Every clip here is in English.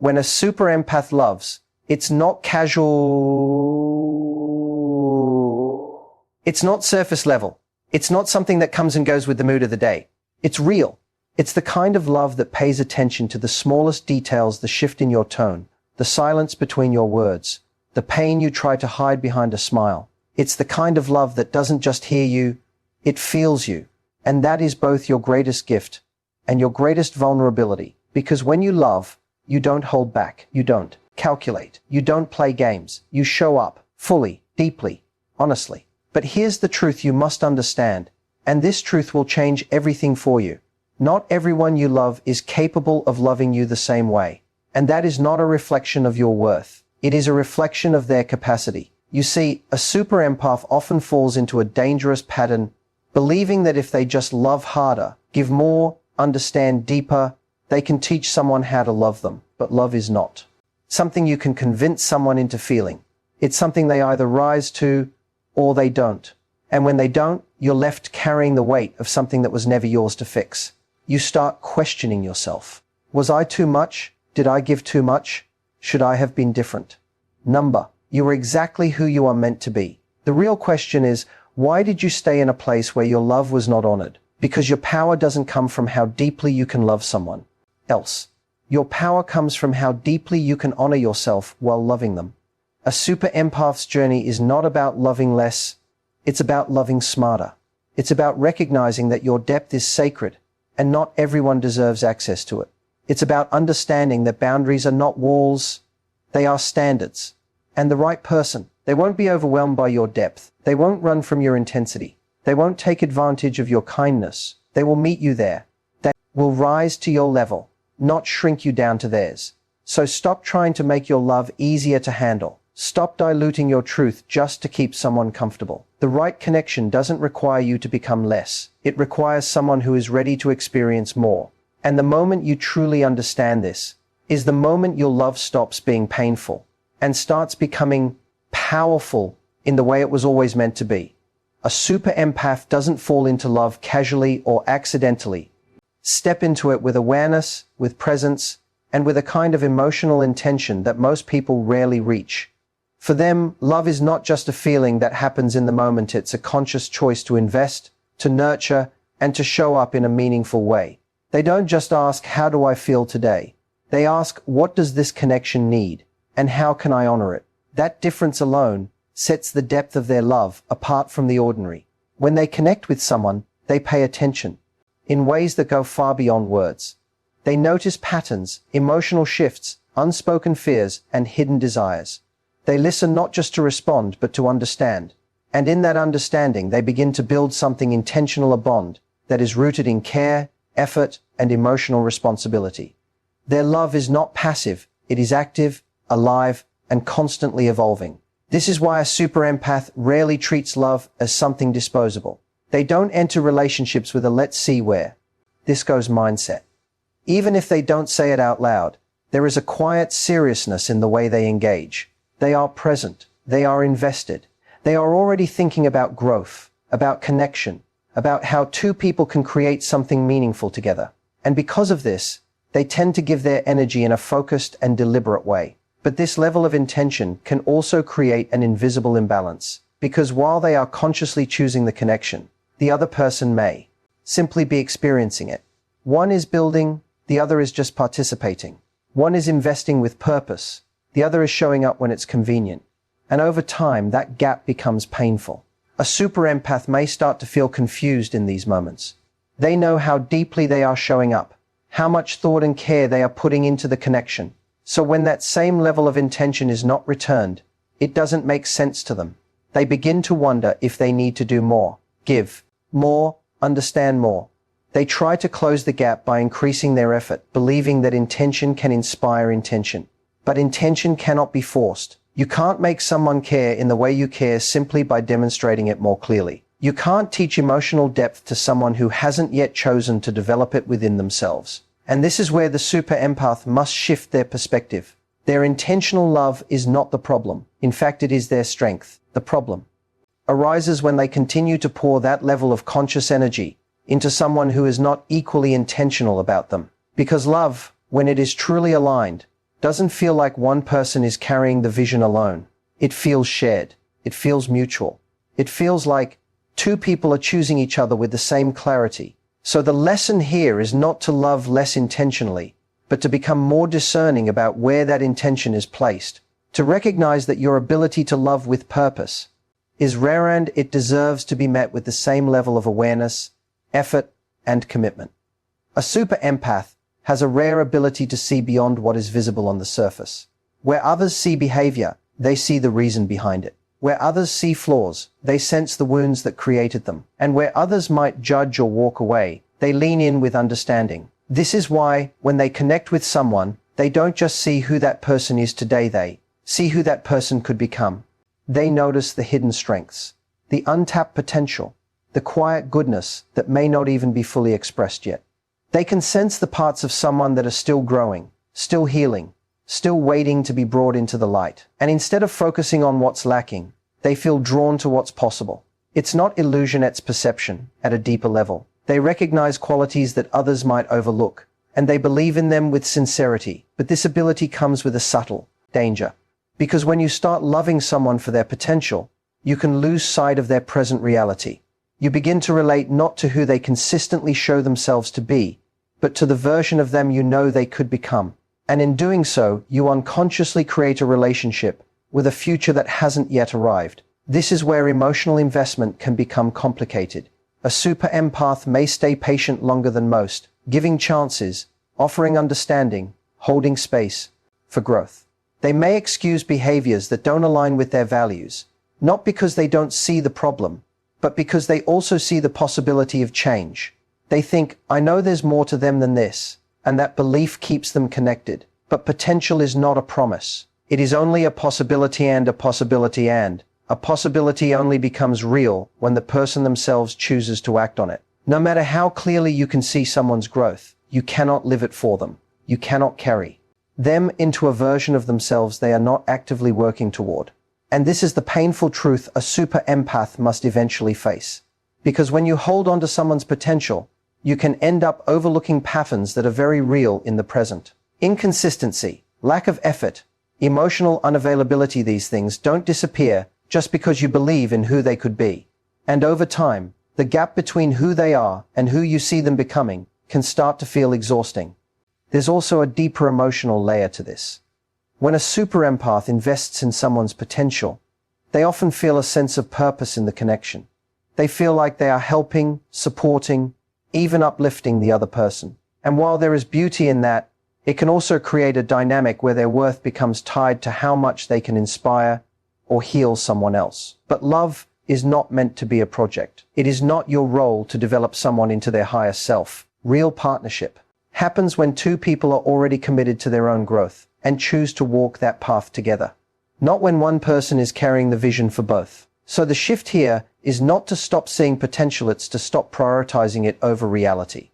When a super empath loves, it's not casual. It's not surface level. It's not something that comes and goes with the mood of the day. It's real. It's the kind of love that pays attention to the smallest details, the shift in your tone, the silence between your words, the pain you try to hide behind a smile. It's the kind of love that doesn't just hear you, it feels you. And that is both your greatest gift and your greatest vulnerability. Because when you love, you don't hold back. You don't calculate. You don't play games. You show up fully, deeply, honestly. But here's the truth you must understand, and this truth will change everything for you. Not everyone you love is capable of loving you the same way. And that is not a reflection of your worth. It is a reflection of their capacity. You see, a super empath often falls into a dangerous pattern, believing that if they just love harder, give more, understand deeper, they can teach someone how to love them. But love is not something you can convince someone into feeling. It's something they either rise to or they don't. And when they don't, you're left carrying the weight of something that was never yours to fix. You start questioning yourself. Was I too much? Did I give too much? Should I have been different? You are exactly who you are meant to be. The real question is, why did you stay in a place where your love was not honored? Because your power doesn't come from how deeply you can love someone else. Your power comes from how deeply you can honor yourself while loving them. A super empath's journey is not about loving less. It's about loving smarter. It's about recognizing that your depth is sacred and not everyone deserves access to it. It's about understanding that boundaries are not walls, they are standards. And the right person, they won't be overwhelmed by your depth. They won't run from your intensity. They won't take advantage of your kindness. They will meet you there. They will rise to your level, not shrink you down to theirs. So stop trying to make your love easier to handle. Stop diluting your truth just to keep someone comfortable. The right connection doesn't require you to become less. It requires someone who is ready to experience more. And the moment you truly understand this is the moment your love stops being painful and starts becoming powerful in the way it was always meant to be. A super empath doesn't fall into love casually or accidentally. Step into it with awareness, with presence, and with a kind of emotional intention that most people rarely reach. For them, love is not just a feeling that happens in the moment. It's a conscious choice to invest, to nurture, and to show up in a meaningful way. They don't just ask, how do I feel today? They ask, what does this connection need? And how can I honor it? That difference alone sets the depth of their love apart from the ordinary. When they connect with someone, they pay attention in ways that go far beyond words. They notice patterns, emotional shifts, unspoken fears, and hidden desires. They listen not just to respond, but to understand. And in that understanding, they begin to build something intentional, a bond that is rooted in care, effort, and emotional responsibility. Their love is not passive. It is active, alive, and constantly evolving. This is why a super empath rarely treats love as something disposable. They don't enter relationships with a let's see where this goes mindset. Even if they don't say it out loud, there is a quiet seriousness in the way they engage. They are present. They are invested. They are already thinking about growth, about connection, about how two people can create something meaningful together. And because of this, they tend to give their energy in a focused and deliberate way. But this level of intention can also create an invisible imbalance, because while they are consciously choosing the connection, the other person may simply be experiencing it. One is building, the other is just participating. One is investing with purpose, the other is showing up when it's convenient. And over time, that gap becomes painful. A super empath may start to feel confused in these moments. They know how deeply they are showing up, how much thought and care they are putting into the connection. So when that same level of intention is not returned, it doesn't make sense to them. They begin to wonder if they need to do more, give more, understand more. They try to close the gap by increasing their effort, believing that intention can inspire intention. But intention cannot be forced. You can't make someone care in the way you care simply by demonstrating it more clearly. You can't teach emotional depth to someone who hasn't yet chosen to develop it within themselves. And this is where the super empath must shift their perspective. Their intentional love is not the problem. In fact, it is their strength. The problem arises when they continue to pour that level of conscious energy into someone who is not equally intentional about them. Because love, when it is truly aligned, doesn't feel like one person is carrying the vision alone. It feels shared. It feels mutual. It feels like two people are choosing each other with the same clarity. So the lesson here is not to love less intentionally, but to become more discerning about where that intention is placed, to recognize that your ability to love with purpose is rare and it deserves to be met with the same level of awareness, effort, and commitment. A super empath has a rare ability to see beyond what is visible on the surface. Where others see behavior, they see the reason behind it. Where others see flaws, they sense the wounds that created them. And where others might judge or walk away, they lean in with understanding. This is why, when they connect with someone, they don't just see who that person is today, they see who that person could become. They notice the hidden strengths, the untapped potential, the quiet goodness that may not even be fully expressed yet. They can sense the parts of someone that are still growing, still healing, still waiting to be brought into the light. And instead of focusing on what's lacking, they feel drawn to what's possible. It's not illusion, it's perception at a deeper level. They recognize qualities that others might overlook, and they believe in them with sincerity. But this ability comes with a subtle danger. Because when you start loving someone for their potential, you can lose sight of their present reality. You begin to relate not to who they consistently show themselves to be, but to the version of them you know they could become. And in doing so, you unconsciously create a relationship with a future that hasn't yet arrived. This is where emotional investment can become complicated. A super empath may stay patient longer than most, giving chances, offering understanding, holding space for growth. They may excuse behaviors that don't align with their values, not because they don't see the problem, but because they also see the possibility of change. They think, I know there's more to them than this, and that belief keeps them connected. But potential is not a promise. It is only a possibility, and a possibility only becomes real when the person themselves chooses to act on it. No matter how clearly you can see someone's growth, you cannot live it for them. You cannot carry them into a version of themselves they are not actively working toward. And this is the painful truth a super empath must eventually face. Because when you hold on to someone's potential, you can end up overlooking patterns that are very real in the present. Inconsistency, lack of effort, emotional unavailability, these things don't disappear just because you believe in who they could be. And over time, the gap between who they are and who you see them becoming can start to feel exhausting. There's also a deeper emotional layer to this. When a super empath invests in someone's potential, they often feel a sense of purpose in the connection. They feel like they are helping, supporting, even uplifting the other person. And while there is beauty in that, it can also create a dynamic where their worth becomes tied to how much they can inspire or heal someone else. But love is not meant to be a project. It is not your role to develop someone into their higher self. Real partnership happens when two people are already committed to their own growth and choose to walk that path together. Not when one person is carrying the vision for both. So the shift here is not to stop seeing potential, it's to stop prioritizing it over reality.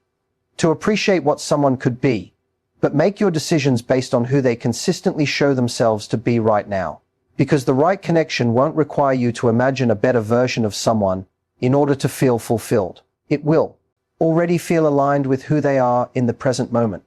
To appreciate what someone could be, but make your decisions based on who they consistently show themselves to be right now. Because the right connection won't require you to imagine a better version of someone in order to feel fulfilled. It will already feel aligned with who they are in the present moment.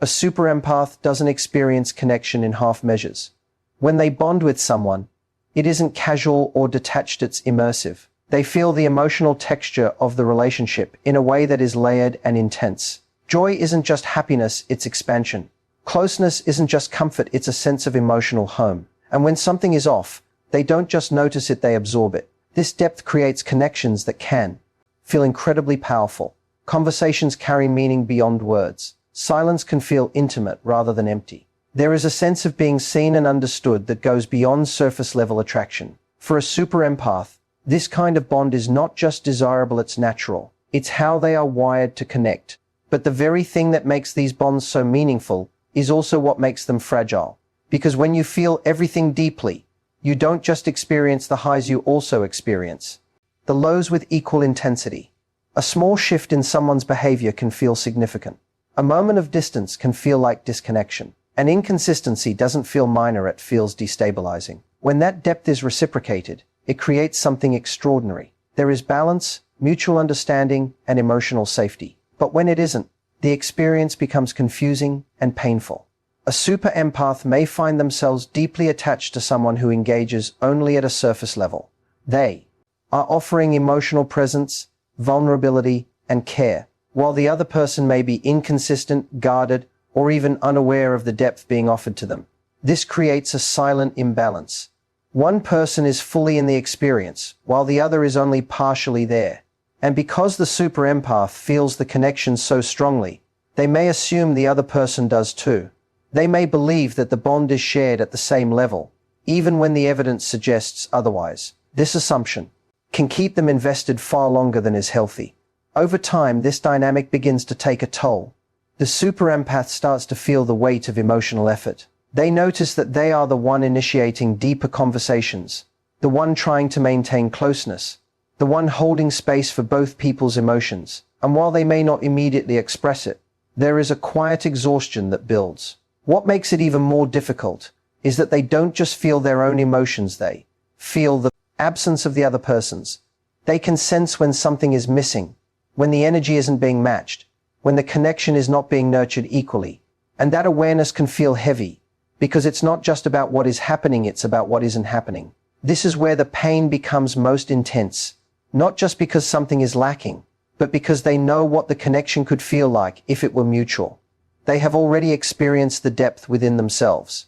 A super empath doesn't experience connection in half measures. When they bond with someone, it isn't casual or detached, it's immersive. They feel the emotional texture of the relationship in a way that is layered and intense. Joy isn't just happiness, it's expansion. Closeness isn't just comfort, it's a sense of emotional home. And when something is off, they don't just notice it, they absorb it. This depth creates connections that can feel incredibly powerful. Conversations carry meaning beyond words. Silence can feel intimate rather than empty. There is a sense of being seen and understood that goes beyond surface-level attraction. For a super empath, this kind of bond is not just desirable, it's natural. It's how they are wired to connect. But the very thing that makes these bonds so meaningful is also what makes them fragile. Because when you feel everything deeply, you don't just experience the highs, you also experience the lows with equal intensity. A small shift in someone's behavior can feel significant. A moment of distance can feel like disconnection. An inconsistency doesn't feel minor, it feels destabilizing. When that depth is reciprocated, it creates something extraordinary. There is balance, mutual understanding, and emotional safety. But when it isn't, the experience becomes confusing and painful. A super empath may find themselves deeply attached to someone who engages only at a surface level. They are offering emotional presence, vulnerability, and care, while the other person may be inconsistent, guarded, or even unaware of the depth being offered to them. This creates a silent imbalance. One person is fully in the experience, while the other is only partially there. And because the super empath feels the connection so strongly, they may assume the other person does too. They may believe that the bond is shared at the same level, even when the evidence suggests otherwise. This assumption can keep them invested far longer than is healthy. Over time, this dynamic begins to take a toll. The super empath starts to feel the weight of emotional effort. They notice that they are the one initiating deeper conversations, the one trying to maintain closeness, the one holding space for both people's emotions. And while they may not immediately express it, there is a quiet exhaustion that builds. What makes it even more difficult is that they don't just feel their own emotions, they feel the absence of the other person's. They can sense when something is missing, when the energy isn't being matched, when the connection is not being nurtured equally. And that awareness can feel heavy, because it's not just about what is happening, it's about what isn't happening. This is where the pain becomes most intense, not just because something is lacking, but because they know what the connection could feel like if it were mutual. They have already experienced the depth within themselves,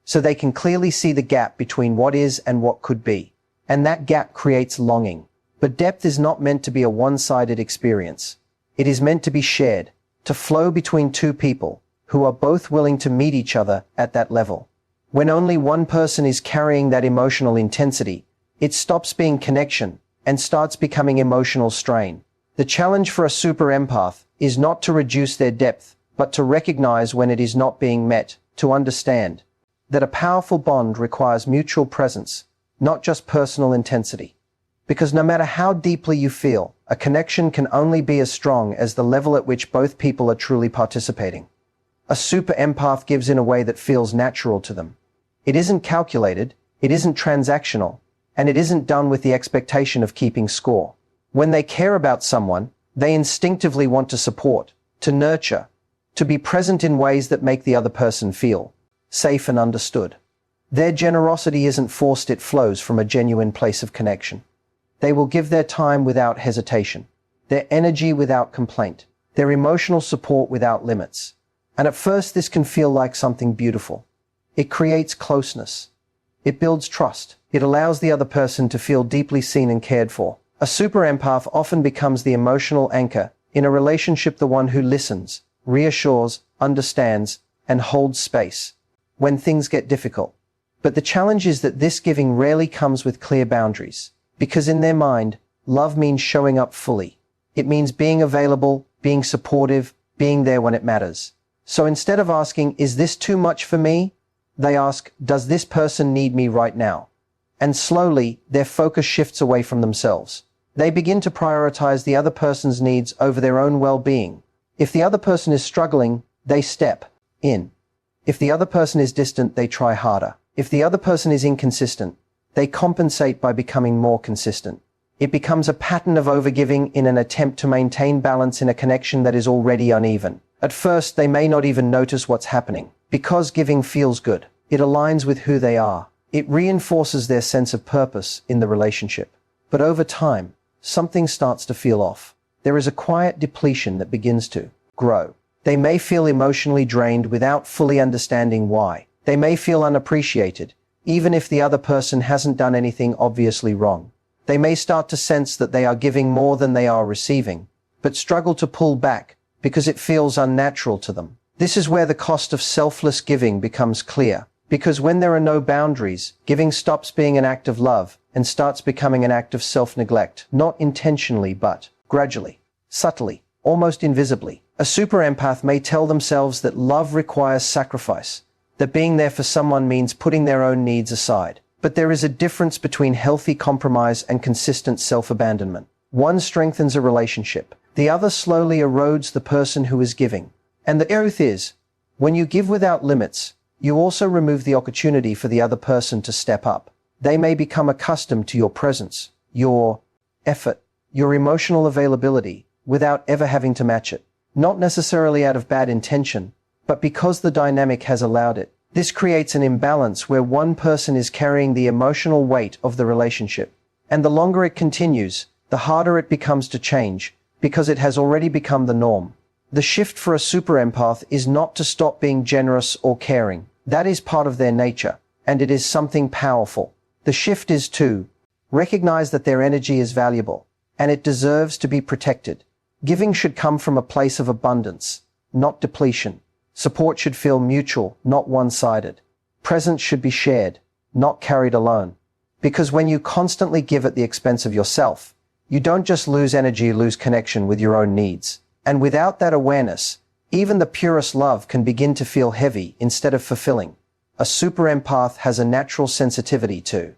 so they can clearly see the gap between what is and what could be. And that gap creates longing. But depth is not meant to be a one-sided experience. It is meant to be shared, to flow between two people who are both willing to meet each other at that level. When only one person is carrying that emotional intensity, it stops being connection and starts becoming emotional strain. The challenge for a super empath is not to reduce their depth, but to recognize when it is not being met, to understand that a powerful bond requires mutual presence, not just personal intensity. Because no matter how deeply you feel, a connection can only be as strong as the level at which both people are truly participating. A super empath gives in a way that feels natural to them. It isn't calculated, it isn't transactional, and it isn't done with the expectation of keeping score. When they care about someone, they instinctively want to support, to nurture, to be present in ways that make the other person feel safe and understood. Their generosity isn't forced, it flows from a genuine place of connection. They will give their time without hesitation, their energy without complaint, their emotional support without limits. And at first this can feel like something beautiful. It creates closeness. It builds trust. It allows the other person to feel deeply seen and cared for. A super empath often becomes the emotional anchor in a relationship, the one who listens, reassures, understands, and holds space when things get difficult. But the challenge is that this giving rarely comes with clear boundaries, because in their mind, love means showing up fully. It means being available, being supportive, being there when it matters. So instead of asking, is this too much for me? They ask, does this person need me right now? And slowly, their focus shifts away from themselves. They begin to prioritize the other person's needs over their own well-being. If the other person is struggling, they step in. If the other person is distant, they try harder. If the other person is inconsistent, they compensate by becoming more consistent. It becomes a pattern of overgiving in an attempt to maintain balance in a connection that is already uneven. At first, they may not even notice what's happening. Because giving feels good, it aligns with who they are. It reinforces their sense of purpose in the relationship. But over time, something starts to feel off. There is a quiet depletion that begins to grow. They may feel emotionally drained without fully understanding why. They may feel unappreciated, even if the other person hasn't done anything obviously wrong. They may start to sense that they are giving more than they are receiving, but struggle to pull back because it feels unnatural to them. This is where the cost of selfless giving becomes clear, because when there are no boundaries, giving stops being an act of love and starts becoming an act of self-neglect, not intentionally but gradually, subtly, almost invisibly. A super empath may tell themselves that love requires sacrifice, that being there for someone means putting their own needs aside. But there is a difference between healthy compromise and consistent self-abandonment. One strengthens a relationship, the other slowly erodes the person who is giving. And the truth is, when you give without limits, you also remove the opportunity for the other person to step up. They may become accustomed to your presence, your effort, your emotional availability, without ever having to match it. Not necessarily out of bad intention, but because the dynamic has allowed it. This creates an imbalance where one person is carrying the emotional weight of the relationship. And the longer it continues, the harder it becomes to change, because it has already become the norm. The shift for a super empath is not to stop being generous or caring. That is part of their nature, and it is something powerful. The shift is to recognize that their energy is valuable, and it deserves to be protected. Giving should come from a place of abundance, not depletion. Support should feel mutual, not one-sided. Presence should be shared, not carried alone. Because when you constantly give at the expense of yourself, you don't just lose energy, you lose connection with your own needs. And without that awareness, even the purest love can begin to feel heavy instead of fulfilling. A super empath has a natural sensitivity to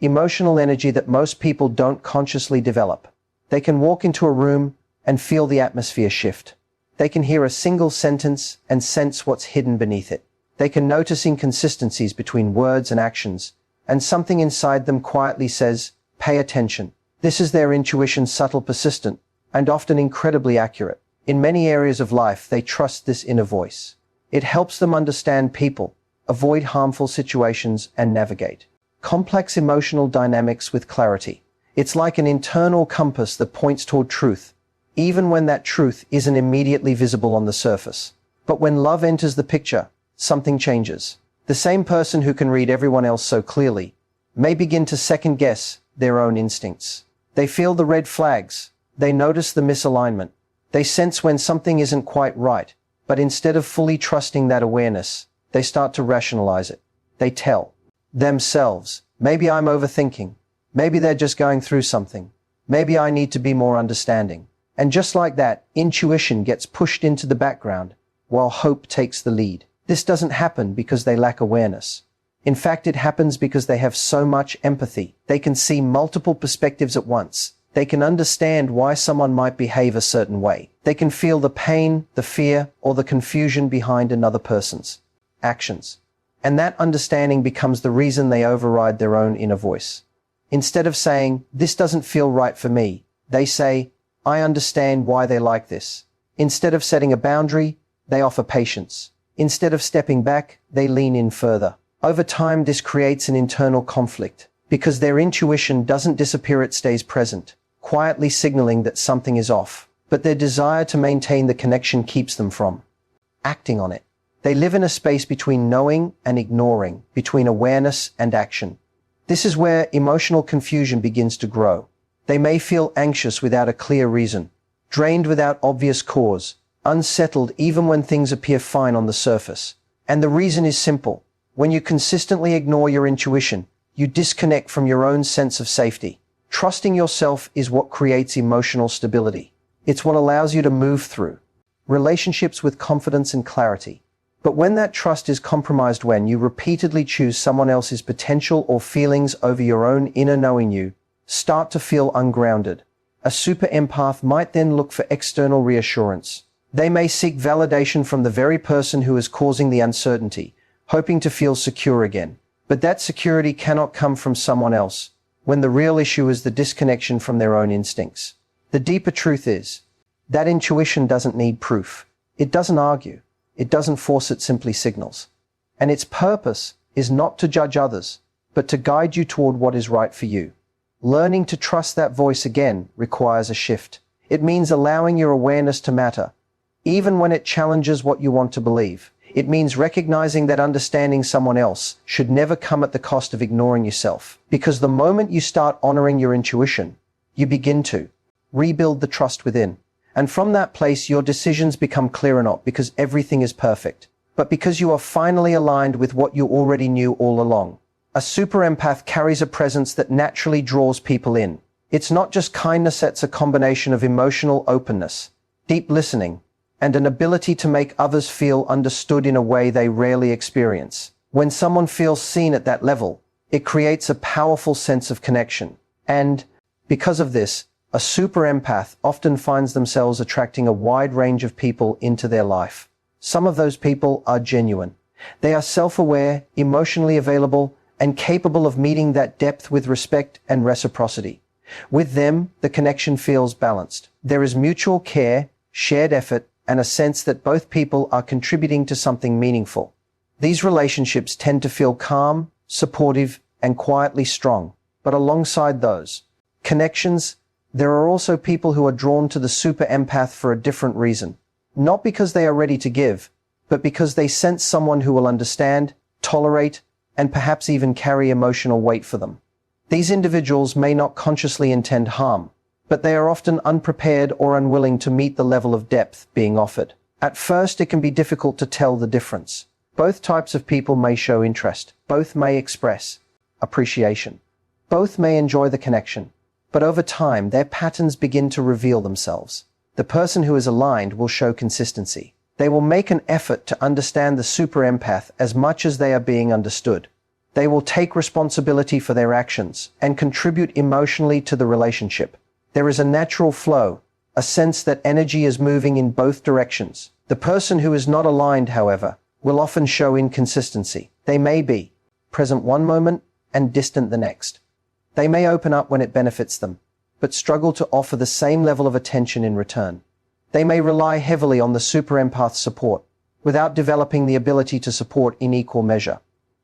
emotional energy that most people don't consciously develop. They can walk into a room and feel the atmosphere shift. They can hear a single sentence and sense what's hidden beneath it. They can notice inconsistencies between words and actions, and something inside them quietly says, "Pay attention." This is their intuition, subtle, persistent, and often incredibly accurate. In many areas of life, they trust this inner voice. It helps them understand people, avoid harmful situations, and navigate complex emotional dynamics with clarity. It's like an internal compass that points toward truth, even when that truth isn't immediately visible on the surface. But when love enters the picture, something changes. The same person who can read everyone else so clearly may begin to second-guess their own instincts. They feel the red flags. They notice the misalignment. They sense when something isn't quite right. But instead of fully trusting that awareness, they start to rationalize it. They tell themselves, maybe I'm overthinking. Maybe they're just going through something. Maybe I need to be more understanding. And just like that, intuition gets pushed into the background, while hope takes the lead. This doesn't happen because they lack awareness. In fact, it happens because they have so much empathy. They can see multiple perspectives at once. They can understand why someone might behave a certain way. They can feel the pain, the fear, or the confusion behind another person's actions. And that understanding becomes the reason they override their own inner voice. Instead of saying, "This doesn't feel right for me," they say, "I understand why they like this." Instead of setting a boundary, they offer patience. Instead of stepping back, they lean in further. Over time, this creates an internal conflict, because their intuition doesn't disappear, it stays present, quietly signaling that something is off. But their desire to maintain the connection keeps them from acting on it. They live in a space between knowing and ignoring, between awareness and action. This is where emotional confusion begins to grow. They may feel anxious without a clear reason, drained without obvious cause, unsettled even when things appear fine on the surface. And the reason is simple. When you consistently ignore your intuition, you disconnect from your own sense of safety. Trusting yourself is what creates emotional stability. It's what allows you to move through relationships with confidence and clarity. But when that trust is compromised, when you repeatedly choose someone else's potential or feelings over your own inner knowing, you start to feel ungrounded. A super empath might then look for external reassurance. They may seek validation from the very person who is causing the uncertainty, hoping to feel secure again. But that security cannot come from someone else, when the real issue is the disconnection from their own instincts. The deeper truth is that intuition doesn't need proof. It doesn't argue. It doesn't force, it simply signals. And its purpose is not to judge others, but to guide you toward what is right for you. Learning to trust that voice again requires a shift. It means allowing your awareness to matter, even when it challenges what you want to believe. It means recognizing that understanding someone else should never come at the cost of ignoring yourself. Because the moment you start honoring your intuition, you begin to rebuild the trust within. And from that place, your decisions become clearer, not because everything is perfect, but because you are finally aligned with what you already knew all along. A super empath carries a presence that naturally draws people in. It's not just kindness, it's a combination of emotional openness, deep listening, and an ability to make others feel understood in a way they rarely experience. When someone feels seen at that level, it creates a powerful sense of connection. And because of this, a super empath often finds themselves attracting a wide range of people into their life. Some of those people are genuine. They are self-aware, emotionally available, and capable of meeting that depth with respect and reciprocity. With them, the connection feels balanced. There is mutual care, shared effort, and a sense that both people are contributing to something meaningful. These relationships tend to feel calm, supportive, and quietly strong. But alongside those connections, there are also people who are drawn to the super empath for a different reason. Not because they are ready to give, but because they sense someone who will understand, tolerate, and perhaps even carry emotional weight for them. These individuals may not consciously intend harm, but they are often unprepared or unwilling to meet the level of depth being offered. At first, it can be difficult to tell the difference. Both types of people may show interest. Both may express appreciation. Both may enjoy the connection. But over time, their patterns begin to reveal themselves. The person who is aligned will show consistency. They will make an effort to understand the super empath as much as they are being understood. They will take responsibility for their actions and contribute emotionally to the relationship. There is a natural flow, a sense that energy is moving in both directions. The person who is not aligned, however, will often show inconsistency. They may be present one moment and distant the next. They may open up when it benefits them, but struggle to offer the same level of attention in return. They may rely heavily on the super empath's support, without developing the ability to support in equal measure.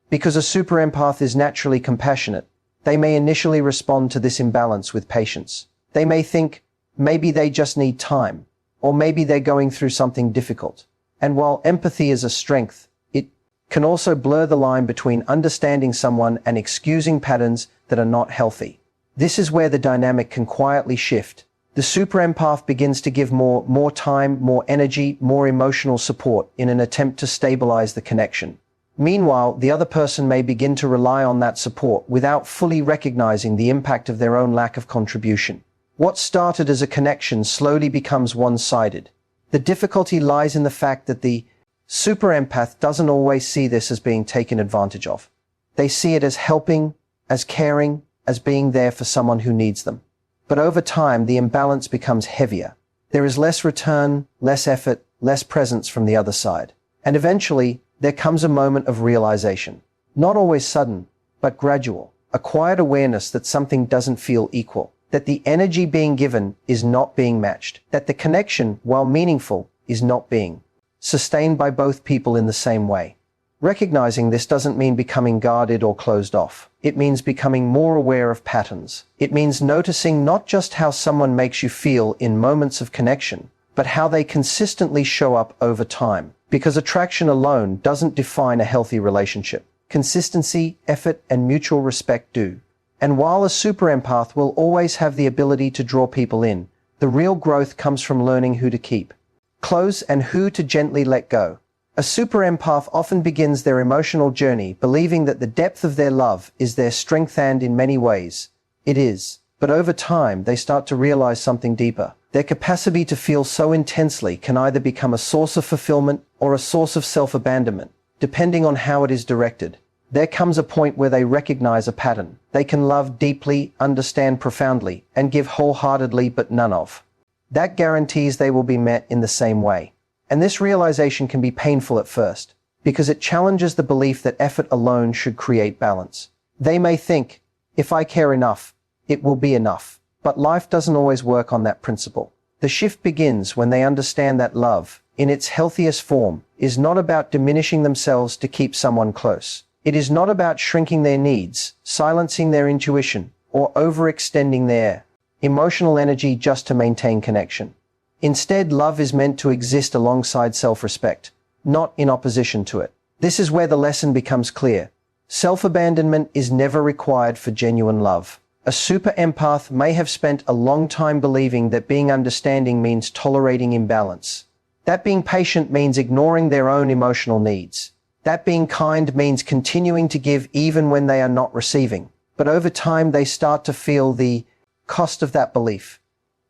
Because a super empath is naturally compassionate, they may initially respond to this imbalance with patience. They may think, maybe they just need time, or maybe they're going through something difficult. And while empathy is a strength, it can also blur the line between understanding someone and excusing patterns that are not healthy. This is where the dynamic can quietly shift. The super empath begins to give more time, more energy, more emotional support in an attempt to stabilize the connection. Meanwhile, the other person may begin to rely on that support without fully recognizing the impact of their own lack of contribution. What started as a connection slowly becomes one-sided. The difficulty lies in the fact that the super empath doesn't always see this as being taken advantage of. They see it as helping, as caring, as being there for someone who needs them. But over time, the imbalance becomes heavier. There is less return, less effort, less presence from the other side. And eventually, there comes a moment of realization. Not always sudden, but gradual. A quiet awareness that something doesn't feel equal. That the energy being given is not being matched. That the connection, while meaningful, is not being sustained by both people in the same way. Recognizing this doesn't mean becoming guarded or closed off. It means becoming more aware of patterns. It means noticing not just how someone makes you feel in moments of connection, but how they consistently show up over time. Because attraction alone doesn't define a healthy relationship. Consistency, effort, and mutual respect do. And while a super empath will always have the ability to draw people in, the real growth comes from learning who to keep close and who to gently let go. A super empath often begins their emotional journey believing that the depth of their love is their strength, and in many ways, it is. But over time, they start to realize something deeper. Their capacity to feel so intensely can either become a source of fulfillment or a source of self-abandonment, depending on how it is directed. There comes a point where they recognize a pattern. They can love deeply, understand profoundly, and give wholeheartedly, but none of that guarantees they will be met in the same way. And this realization can be painful at first, because it challenges the belief that effort alone should create balance. They may think, if I care enough, it will be enough. But life doesn't always work on that principle. The shift begins when they understand that love, in its healthiest form, is not about diminishing themselves to keep someone close. It is not about shrinking their needs, silencing their intuition, or overextending their emotional energy just to maintain connection. Instead, love is meant to exist alongside self-respect, not in opposition to it. This is where the lesson becomes clear. Self-abandonment is never required for genuine love. A super empath may have spent a long time believing that being understanding means tolerating imbalance. That being patient means ignoring their own emotional needs. That being kind means continuing to give even when they are not receiving. But over time, they start to feel the cost of that belief.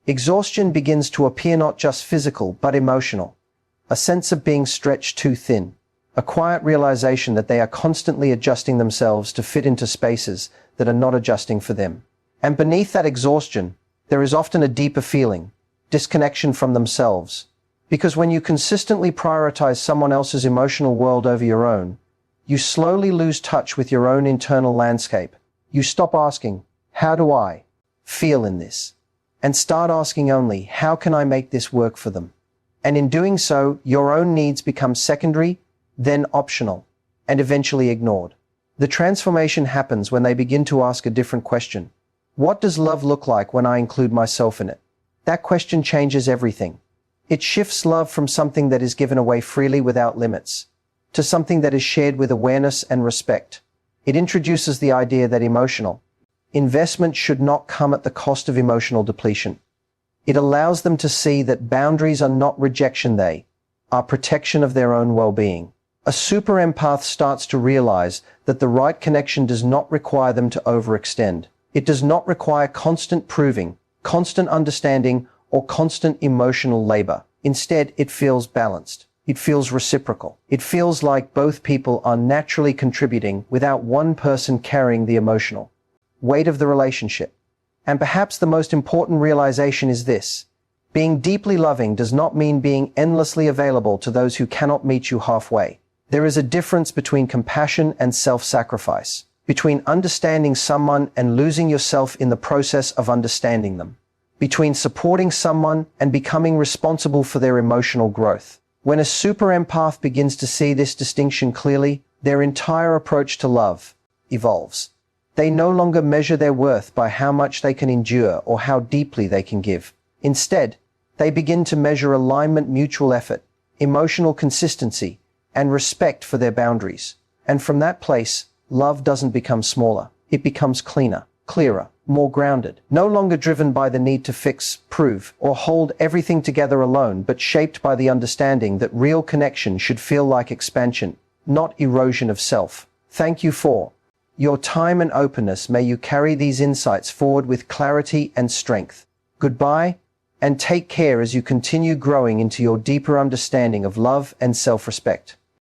Exhaustion begins to appear, not just physical, but emotional. A sense of being stretched too thin. A quiet realization that they are constantly adjusting themselves to fit into spaces that are not adjusting for them. And beneath that exhaustion, there is often a deeper feeling, disconnection from themselves. Because when you consistently prioritize someone else's emotional world over your own, you slowly lose touch with your own internal landscape. You stop asking, how do I feel in this? And start asking only, how can I make this work for them? And in doing so, your own needs become secondary, then optional, and eventually ignored. The transformation happens when they begin to ask a different question. What does love look like when I include myself in it? That question changes everything. It shifts love from something that is given away freely without limits, to something that is shared with awareness and respect. It introduces the idea that emotional investment should not come at the cost of emotional depletion. It allows them to see that boundaries are not rejection, they are protection of their own well-being. A super empath starts to realize that the right connection does not require them to overextend. It does not require constant proving, constant understanding, or constant emotional labor. Instead, it feels balanced. It feels reciprocal. It feels like both people are naturally contributing without one person carrying the emotional weight of the relationship. And perhaps the most important realization is this: being deeply loving does not mean being endlessly available to those who cannot meet you halfway. There is a difference between compassion and self-sacrifice, between understanding someone and losing yourself in the process of understanding them, between supporting someone and becoming responsible for their emotional growth. When a super empath begins to see this distinction clearly, their entire approach to love evolves. They no longer measure their worth by how much they can endure or how deeply they can give. Instead, they begin to measure alignment, mutual effort, emotional consistency, and respect for their boundaries. And from that place, love doesn't become smaller. It becomes cleaner, clearer, more grounded, no longer driven by the need to fix, prove, or hold everything together alone, but shaped by the understanding that real connection should feel like expansion, not erosion of self. Thank you for your time and openness. May you carry these insights forward with clarity and strength. Goodbye, and take care as you continue growing into your deeper understanding of love and self-respect.